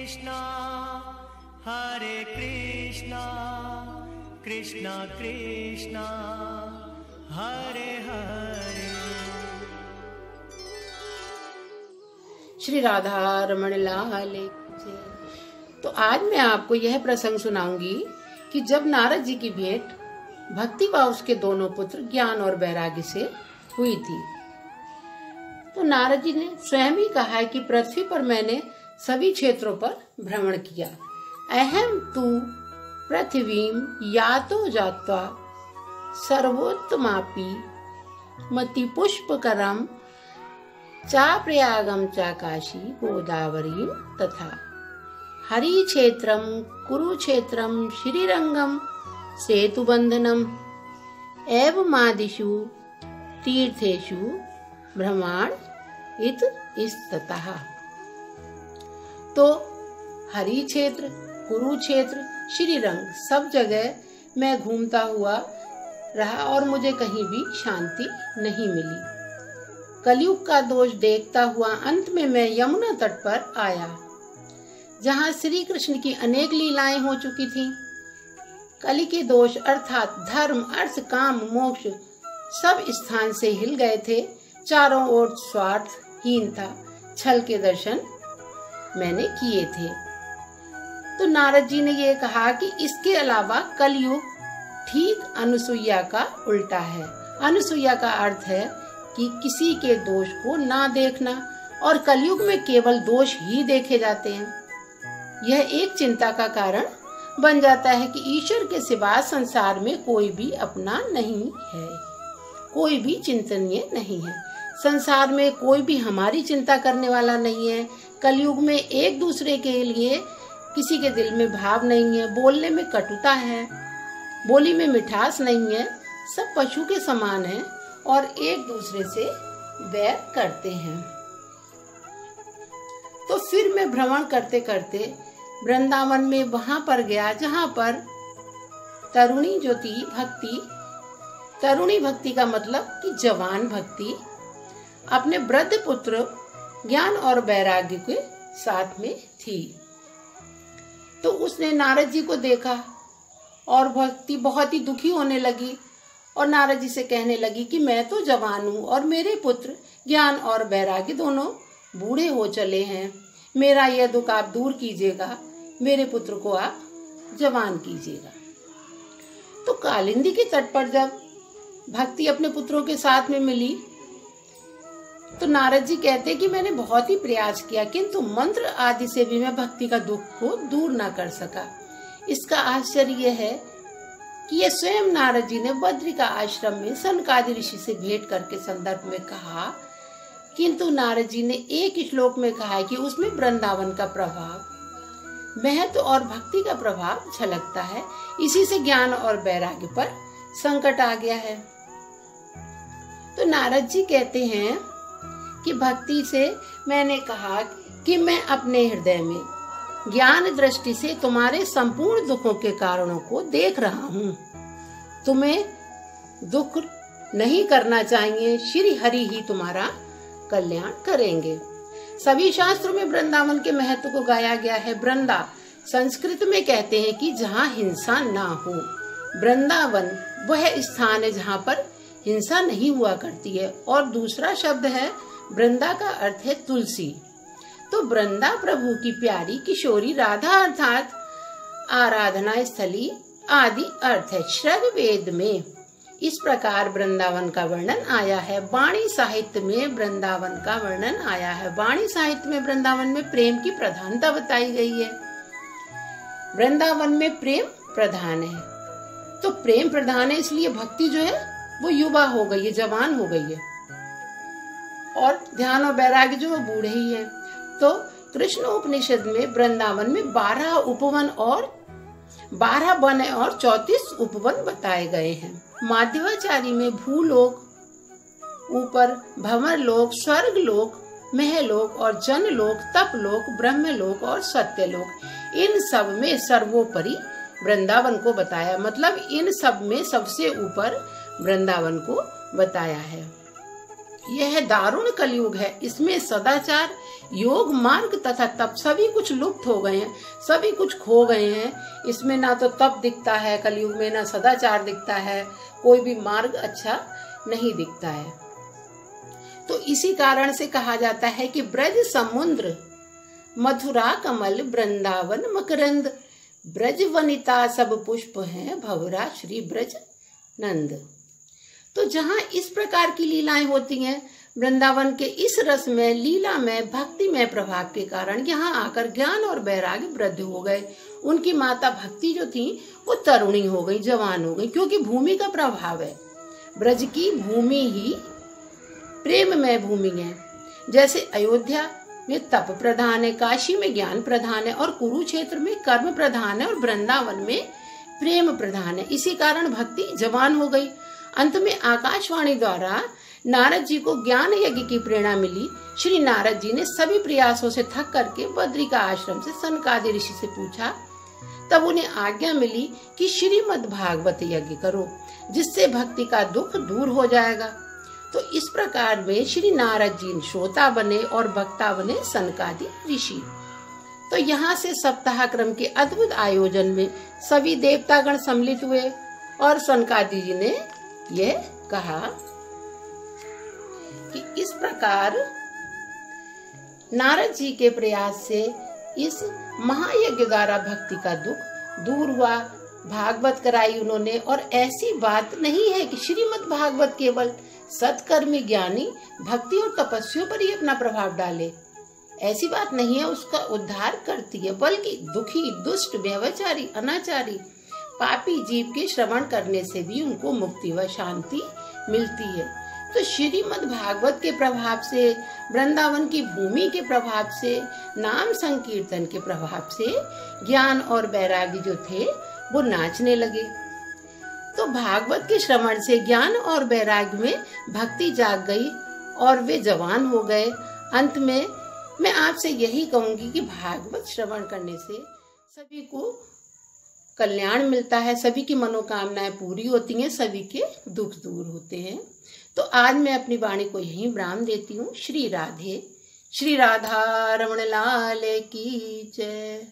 हरे कृष्णा कृष्णा कृष्णा हरे हरे। श्री राधा रमण लाल की। तो आज मैं आपको यह प्रसंग सुनाऊंगी कि जब नारद जी की भेंट भक्ति व उसके दोनों पुत्र ज्ञान और वैराग्य से हुई थी, तो नारद जी ने स्वयं ही कहा है कि पृथ्वी पर मैंने सभी क्षेत्रों पर भ्रमण किया। अहम तु पृथ्वीम यातो जात्वा सर्वोत्तमापि मति पुष्पकरम चा प्रयागम चा काशी गोदावरी तथा हरि क्षेत्रम कुरुक्षेत्रम श्रीरंगम सेतुबंधनम एवमादिषु तीर्थेषु भ्रमण इत इस्ततः। तो हरि क्षेत्र, कुरुक्षेत्र, श्रीरंग सब जगह मैं घूमता हुआ रहा और मुझे कहीं भी शांति नहीं मिली। कलयुग का दोष देखता हुआ अंत में मैं यमुना तट पर आया, जहाँ श्री कृष्ण की अनेक लीलाएं हो चुकी थीं। कलि के दोष अर्थात धर्म, अर्थ, काम, मोक्ष सब स्थान से हिल गए थे। चारों ओर स्वार्थहीनता, छल के दर्शन मैंने किए थे। तो नारद जी ने ये कहा कि इसके अलावा कलयुग ठीक अनुसुईया का उल्टा है। अनुसुईया का अर्थ है कि किसी के दोष को ना देखना, और कलयुग में केवल दोष ही देखे जाते हैं। यह एक चिंता का कारण बन जाता है कि ईश्वर के सिवा संसार में कोई भी अपना नहीं है, कोई भी चिंतनीय नहीं है। संसार में कोई भी हमारी चिंता करने वाला नहीं है। कलयुग में एक दूसरे के लिए किसी के दिल में भाव नहीं है, बोलने में कटुता है, बोली में मिठास नहीं है। सब पशु के समान हैं और एक दूसरे से वैर करते हैं। तो फिर मैं भ्रमण करते करते वृंदावन में वहां पर गया जहां पर तरुणी जो थी भक्ति, तरुणी भक्ति का मतलब कि जवान भक्ति, अपने वृद्ध पुत्र ज्ञान और वैराग्य के साथ में थी। तो उसने नारद जी को देखा और भक्ति बहुत ही दुखी होने लगी और नारद जी से कहने लगी कि मैं तो जवान हूँ और मेरे पुत्र ज्ञान और वैराग्य दोनों बूढ़े हो चले हैं। मेरा यह दुख आप दूर कीजिएगा, मेरे पुत्र को आप जवान कीजिएगा। तो कालिंदी के तट पर जब भक्ति अपने पुत्रों के साथ में मिली, तो नारद जी कहते कि मैंने बहुत ही प्रयास किया, किंतु मंत्र आदि से भी मैं भक्ति का दुख को दूर न कर सका। इसका आश्चर्य यह है कि ये स्वयं नारद जी ने बद्रिका आश्रम में सनकादि ऋषि से भेंट करके संदर्भ में कहा, किंतु नारद जी ने एक श्लोक में कहा कि उसमें वृंदावन का प्रभाव, महत्व और भक्ति का प्रभाव झलकता है। इसी से ज्ञान और वैराग्य पर संकट आ गया है। तो नारद जी कहते हैं कि भक्ति से मैंने कहा कि मैं अपने हृदय में ज्ञान दृष्टि से तुम्हारे संपूर्ण दुखों के कारणों को देख रहा हूँ। तुम्हें दुख नहीं करना चाहिए, श्री हरि ही तुम्हारा कल्याण करेंगे। सभी शास्त्रों में वृंदावन के महत्व को गाया गया है। वृंदा संस्कृत में कहते हैं कि जहाँ हिंसा ना हो। वृंदावन वह स्थान है जहाँ पर हिंसा नहीं हुआ करती है। और दूसरा शब्द है वृंदा का अर्थ है तुलसी। तो वृंदा प्रभु की प्यारी किशोरी राधा अर्थात आराधना स्थली आदि अर्थ है। श्रग वेद में इस प्रकार वृंदावन का वर्णन आया है। वाणी साहित्य में वृंदावन का वर्णन आया है। वाणी साहित्य में वृंदावन में प्रेम की प्रधानता बताई गई है। वृंदावन में प्रेम प्रधान है। तो प्रेम प्रधान है, इसलिए भक्ति जो है वो युवा हो गई है, जवान हो गई है, और ध्यान और वैराग्य जो है बूढ़े ही है। तो कृष्ण उपनिषद में वृंदावन में 12 उपवन और 12 वन और 34 उपवन बताए गए हैं। माध्यवाचारी में भूलोक, ऊपर भंवरलोक, स्वर्गलोक, महलोक और जनलोक, तपलोक, ब्रह्मलोक और सत्यलोक, इन सब में सर्वोपरि वृंदावन को बताया। मतलब इन सब में सबसे ऊपर वृंदावन को बताया है। यह दारुण कलयुग है। इसमें सदाचार योग मार्ग तथा तप सभी कुछ लुप्त हो गए हैं, सभी कुछ खो गए हैं। इसमें ना तो तप दिखता है कलयुग में, ना सदाचार दिखता है, कोई भी मार्ग अच्छा नहीं दिखता है। तो इसी कारण से कहा जाता है कि ब्रज समुद्र मथुरा कमल वृंदावन मकरंद, ब्रज वनिता सब पुष्प हैं भंवरा श्री ब्रज नंद। तो जहाँ इस प्रकार की लीलाएं होती हैं, वृंदावन के इस रस में, लीला में, भक्ति में प्रभाव के कारण यहाँ आकर ज्ञान और वैराग्य वृद्धि हो गए। उनकी माता भक्ति जो थी वो तरुणी हो गई, जवान हो गई, क्योंकि भूमि का प्रभाव है। ब्रज की भूमि ही प्रेममय भूमि है। जैसे अयोध्या में तप प्रधान है, काशी में ज्ञान प्रधान है, और कुरुक्षेत्र में कर्म प्रधान है, और वृंदावन में प्रेम प्रधान है। इसी कारण भक्ति जवान हो गई। अंत में आकाशवाणी द्वारा नारद जी को ज्ञान यज्ञ की प्रेरणा मिली। श्री नारद जी ने सभी प्रयासों से थक करके बद्री का आश्रम से सनकादि ऋषि से पूछा। तब उन्हें आज्ञा मिली कि श्रीमद् भागवत यज्ञ करो, जिससे भक्ति का दुख दूर हो जाएगा। तो इस प्रकार में श्री नारद जी श्रोता बने और वक्ता बने सनकादि ऋषि। तो यहाँ से सप्ताह क्रम के अद्भुत आयोजन में सभी देवतागण सम्मिलित हुए और सनकादि जी ने यह कहा कि इस प्रकार नारद जी के प्रयास से इस महायज्ञ द्वारा भक्ति का दुख दूर हुआ। भागवत कराई उन्होंने, और ऐसी बात नहीं है कि श्रीमद् भागवत केवल सत्कर्मी ज्ञानी भक्ति और तपस्वियों पर ही अपना प्रभाव डाले, ऐसी बात नहीं है। उसका उद्धार करती है, बल्कि दुखी, दुष्ट, व्यभिचारी, अनाचारी, पापी जीव के श्रवण करने से भी उनको मुक्ति व शांति मिलती है। तो श्रीमद् भागवत के प्रभाव से, वृंदावन की भूमि के प्रभाव से, नाम संकीर्तन के प्रभाव से ज्ञान और वैराग्य जो थे वो नाचने लगे। तो भागवत के श्रवण से ज्ञान और वैराग्य में भक्ति जाग गई और वे जवान हो गए। अंत में मैं आपसे यही कहूंगी कि भागवत श्रवण करने से सभी को कल्याण मिलता है, सभी की मनोकामनाएं पूरी होती हैं, सभी के दुख दूर होते हैं। तो आज मैं अपनी वाणी को यहीं विराम देती हूँ। श्री राधे, श्री राधा रमण लाल की जय।